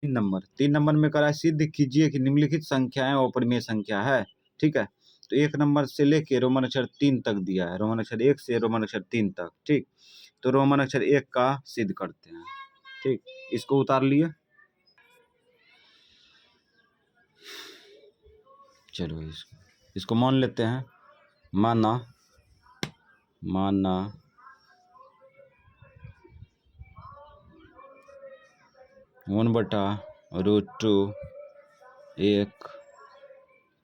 3 number में करा है सिद्ध कीजिए कि निम्नलिखित संख्याएं अपरिमेय संख्या है। ठीक है, तो 1 नंबर से लेके रोमन अक्षर 3 तक दिया है, रोमन अक्षर 1 से रोमन अक्षर 3 तक। ठीक, तो रोमन अक्षर 1 का सिद्ध करते हैं। ठीक, इसको उतार लिए। चलो इसको मान लेते हैं। माना 1/√2 एक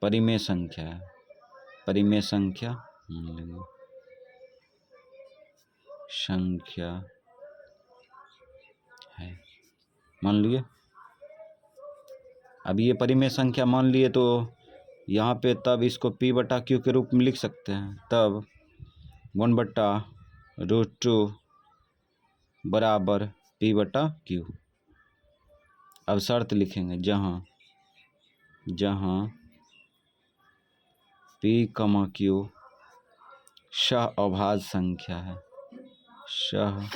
परिमेय संख्या है। परिमेय संख्या है, मान लिए। अब ये परिमेय संख्या मान लिए तो यहाँ पे तब इसको p/q के रूप में लिख सकते हैं। तब 1/√2 बराबर p/q। अब शर्त लिखेंगे, जहाँ p, q सह-अभाज्य संख्या है, सह-अभाज्य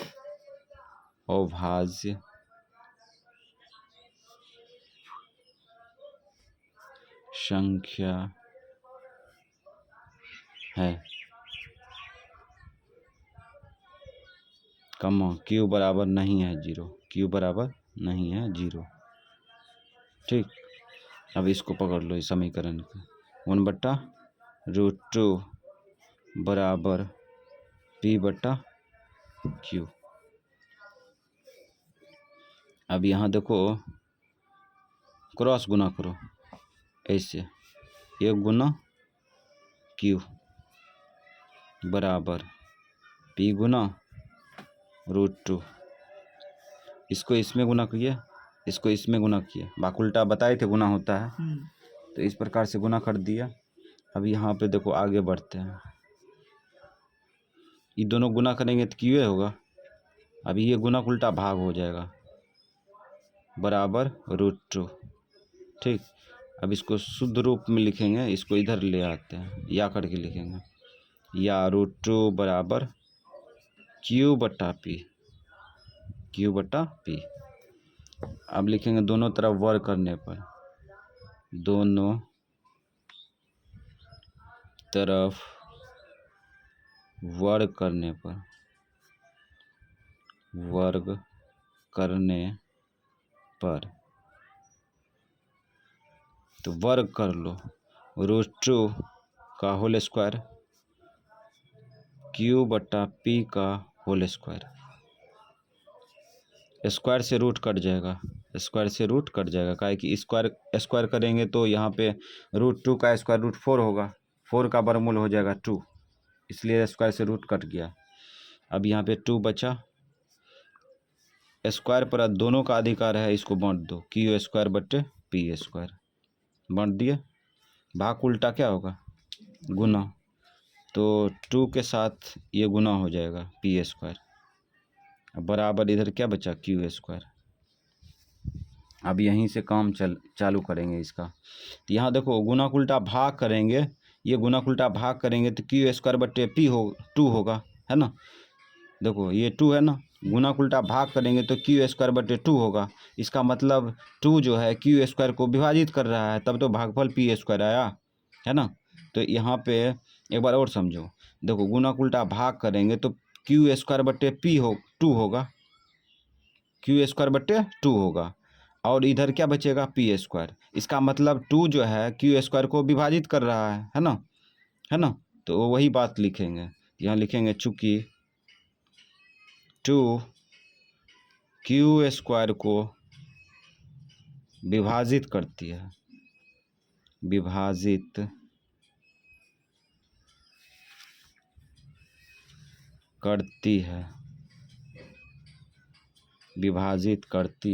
संख्या है, q बराबर नहीं है 0, q बराबर नहीं है 0। ठीक, अब इसको पकड़ लो इस समीकरण को। 1/√2 बराबर p/q। अब यहाँ देखो क्रॉस गुना करो ऐसे, 1 गुना q बराबर p गुना √2। इसको इसमें गुना किए, इसको इसमें गुना किए, बाकी उल्टा बताए थे गुना होता है, तो इस प्रकार से गुना कर दिया। अब यहाँ पे देखो आगे बढ़ते हैं, ये दोनों गुना करेंगे तो क्यों होगा। अब ये गुना उल्टा भाग हो जाएगा, बराबर √2। ठीक, अब इसको शुद्ध रूप में लिखेंगे, इसको इधर ले आते हैं, या करके लिखेंगे, या √2 बराबर q/p। अब लिखेंगे दोनों तरफ वर्ग करने पर, दोनों तरफ वर्ग करने पर तो वर्ग कर लो √2 का होल स्क्वायर q/p का होल स्क्वायर। स्क्वायर से रूट कट जाएगा, काहे कि स्क्वायर करेंगे तो यहाँ पे √2 का स्क्वायर √4 होगा, 4 का वर्गमूल हो जाएगा 2, इसलिए स्क्वायर से रूट कट गया। अब यहाँ पे 2 बचा, स्क्वायर पर दोनों का अधिकार है, इसको बांट दो, q²/p²। बांट दिए, भाग उल्टा क्या होगा, गुना, तो 2 के साथ ये गुना हो जाएगा p²। बराबर इधर क्या बचा, q²। अब यहीं से काम चालू करेंगे इसका। तो यहाँ देखो गुना उल्टा भाग करेंगे, ये गुना उल्टा भाग करेंगे तो q²/p 2 होगा, है ना। देखो ये 2 है ना, गुना उल्टा भाग करेंगे तो q²/2 होगा। इसका मतलब 2 जो है q² को विभाजित कर रहा है, तब तो भागफल p² आया, है ना। तो यहाँ पे एक बार और समझो, देखो गुना उल्टा भाग करेंगे तो q²/p 2 होगा, q²/2 होगा, और इधर क्या बचेगा, p²। इसका मतलब 2 जो है q² को विभाजित कर रहा है ना, तो वही बात लिखेंगे, यहाँ लिखेंगे चूँकि 2 q² को विभाजित करती है, विभाजित करती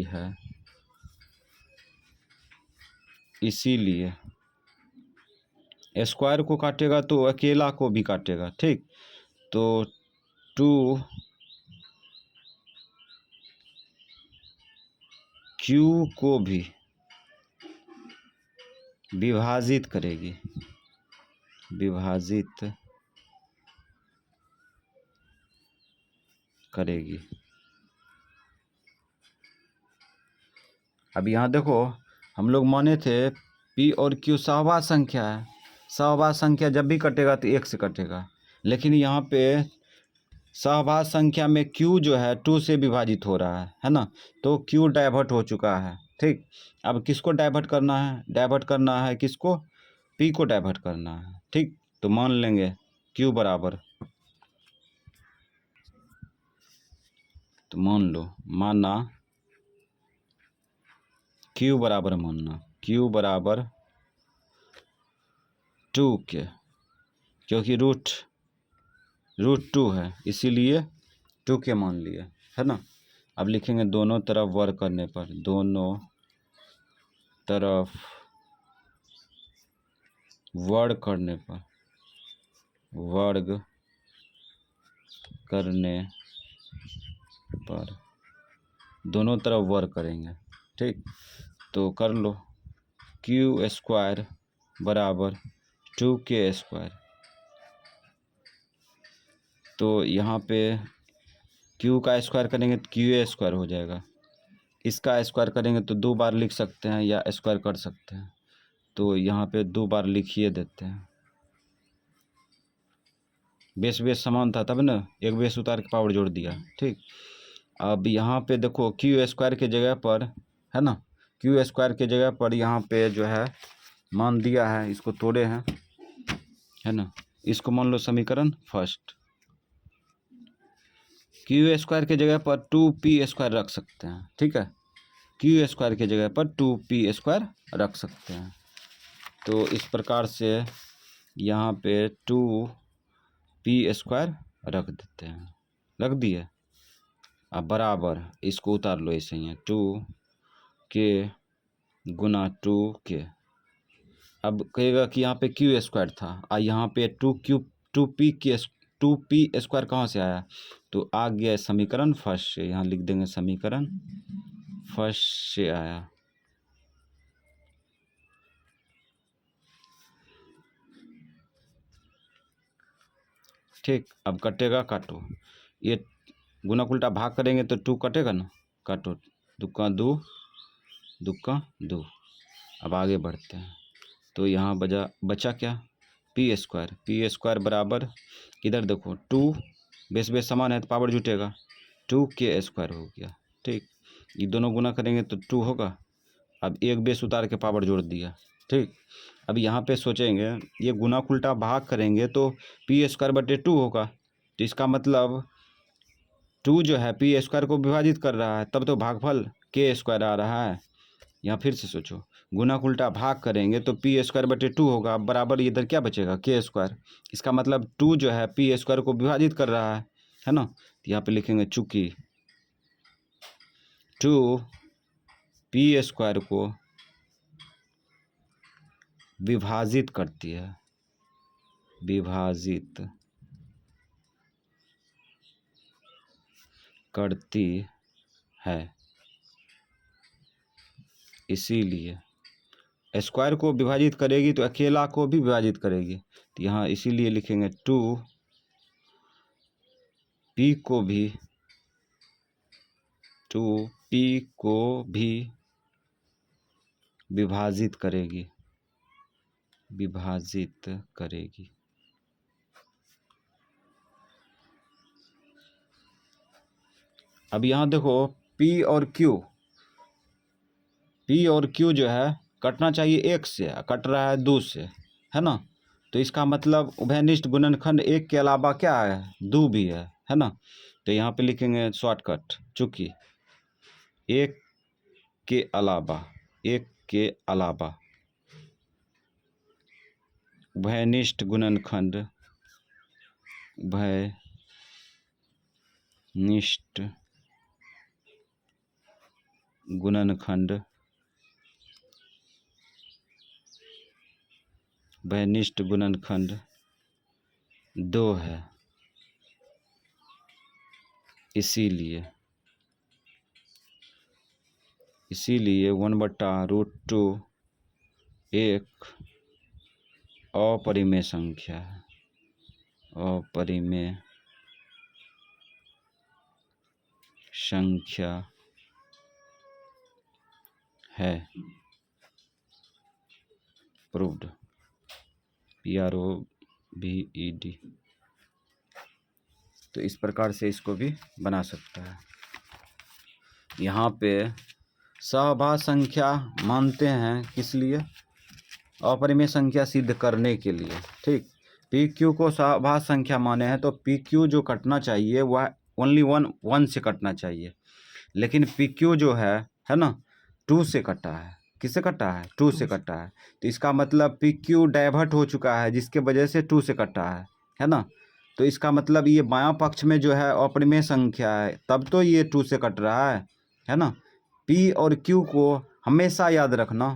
है, इसीलिए स्क्वायर को काटेगा तो अकेला को भी काटेगा। ठीक, तो 2 q को भी विभाजित करेगी, अब यहाँ देखो, हम लोग माने थे पी और क्यू सहवास संख्या है। सहवास संख्या जब भी कटेगा तो 1 से कटेगा, लेकिन यहाँ पे सहवास संख्या में q जो है 2 से विभाजित हो रहा है ना, तो q डाइवर्ट हो चुका है। ठीक, अब किसको डाइवर्ट करना है? डाइवर्ट करना है किसको? p को डाइवर्ट करना है। ठीक, तो मान लेंगे q बराबर, तो मान लो, माना q बराबर, मानना q बराबर 2 के, क्योंकि रूट 2 है इसीलिए 2 के मान लिए, है ना। अब लिखेंगे दोनों तरफ वर्ग करने पर, दोनों तरफ वर्ग करने पर, वर्ग करने पर, दोनों तरफ वर्ग करेंगे। ठीक, तो कर लो, क्यू स्क्वायर बराबर 2k²। तो यहाँ पे q का स्क्वायर करेंगे तो qa² हो जाएगा। इसका स्क्वायर करेंगे तो 2 बार लिख सकते हैं या स्क्वायर कर सकते हैं, तो यहाँ पे 2 बार लिखिए देते हैं। बेस समान था तब ना, एक बेस उतार के पावर जोड़ दिया। ठीक, अब यहाँ पे देखो q² के जगह पर, है ना, q² के जगह पर यहाँ पे जो है मान दिया है, इसको तोड़े हैं, है ना। इसको मान लो समीकरण फर्स्ट, q² के जगह पर 2p² रख सकते हैं। ठीक है, q² के जगह पर 2p² रख सकते हैं। तो इस प्रकार से यहाँ पे 2p² रख देते हैं, रख दिए। अब बराबर इसको उतार लो ऐसे ही, 2k गुना 2k। अब कहेगा कि यहाँ पे q² था और यहाँ पे 2p² कहाँ से आया? तो आ गया समीकरण फर्स्ट से, यहाँ लिख देंगे समीकरण फर्स्ट से आया। ठीक, अब कटेगा, काटो, ये गुना उल्टा भाग करेंगे तो 2 कटेगा ना, काटो, दुक्का 2, दुक्का 2। अब आगे बढ़ते हैं, तो यहाँ बचा क्या? p² बराबर, इधर देखो 2 बेस समान है तो पावर जुटेगा, 2k² हो गया। ठीक, ये दोनों गुना करेंगे तो 2 होगा। अब एक बेस उतार के पावर जोड़ दिया। ठीक, अब यहाँ पे सोचेंगे ये गुना उल्टा भाग करेंगे तो p²/2 होगा, तो इसका मतलब 2 जो है p² को विभाजित कर रहा है, तब तो भागफल k² आ रहा है। यहाँ फिर से सोचो, गुना उल्टा भाग करेंगे तो p²/2 होगा, बराबर इधर क्या बचेगा? k²। इसका मतलब 2 जो है p² को विभाजित कर रहा है ना। तो यहाँ पे लिखेंगे चूंकि 2 p² को विभाजित करती है, विभाजित करती है, इसीलिए स्क्वायर को विभाजित करेगी तो अकेला को भी विभाजित करेगी, तो यहाँ इसीलिए लिखेंगे 2p को भी विभाजित करेगी, विभाजित करेगी। अब यहाँ देखो p और q जो है कटना चाहिए 1 से, कट रहा है 2 से, है ना। तो इसका मतलब उभयनिष्ठ गुणनखंड 1 के अलावा क्या है? 2 भी है ना। तो यहाँ पे लिखेंगे शॉर्टकट, चूंकि 1 के अलावा उभयनिष्ठ गुणनखंड 2 है, इसीलिए 1/√2 एक अपरिमेय संख्या है, अपरिमेय संख्या है, प्रूव्ड, PROVED। तो इस प्रकार से इसको भी बना सकता है। यहाँ पे सहभाज्य संख्या मानते हैं किस लिए? अपरिमेय संख्या सिद्ध करने के लिए। ठीक, PQ को सहभाज्य संख्या माने हैं तो PQ जो कटना चाहिए वह ओनली वन से कटना चाहिए, लेकिन PQ जो है ना 2 से कटा है। किससे कटा है? 2 से कटा है। तो इसका मतलब PQ डाइवर्ट हो चुका है, जिसके वजह से 2 से कटा है ना। तो इसका मतलब ये बायां पक्ष में जो है अपरिमेय संख्या है, तब तो ये 2 से कट रहा है ना। P और Q को हमेशा याद रखना,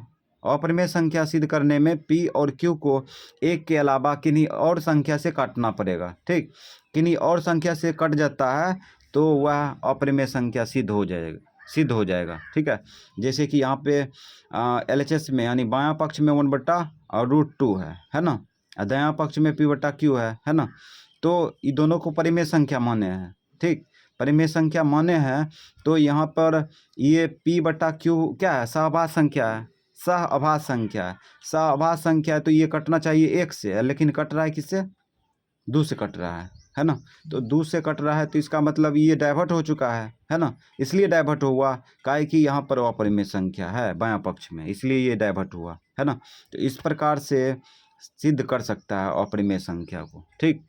अपरिमेय संख्या सिद्ध करने में P और Q को एक के अलावा किन्हीं और संख्या से काटना पड़ेगा। ठीक, किन्हीं और संख्या से कट जाता है तो वह अपरिमेय संख्या सिद्ध हो जाएगा। ठीक है, जैसे कि यहाँ पे LHS में यानी बायां पक्ष में 1/√2 है ना, दायां पक्ष में P/Q है ना। तो ये दोनों को परिमेय संख्या माने हैं। ठीक, परिमेय संख्या माने हैं तो यहाँ पर ये P/Q क्या है? सहभाज्य संख्या है, सहअभाज्य संख्या है। सहअभाज्य संख्या है तो ये कटना चाहिए 1 से, लेकिन कट रहा है किससे? 2 से कट रहा है ना। तो 2 से कट रहा है तो इसका मतलब ये डाइवर्ट हो चुका है ना। इसलिए डाइवर्ट हुआ काहे कि यहाँ पर अपरिमेय संख्या है बायां पक्ष में, इसलिए ये डाइवर्ट हुआ है ना। तो इस प्रकार से सिद्ध कर सकता है अपरिमेय संख्या को। ठीक।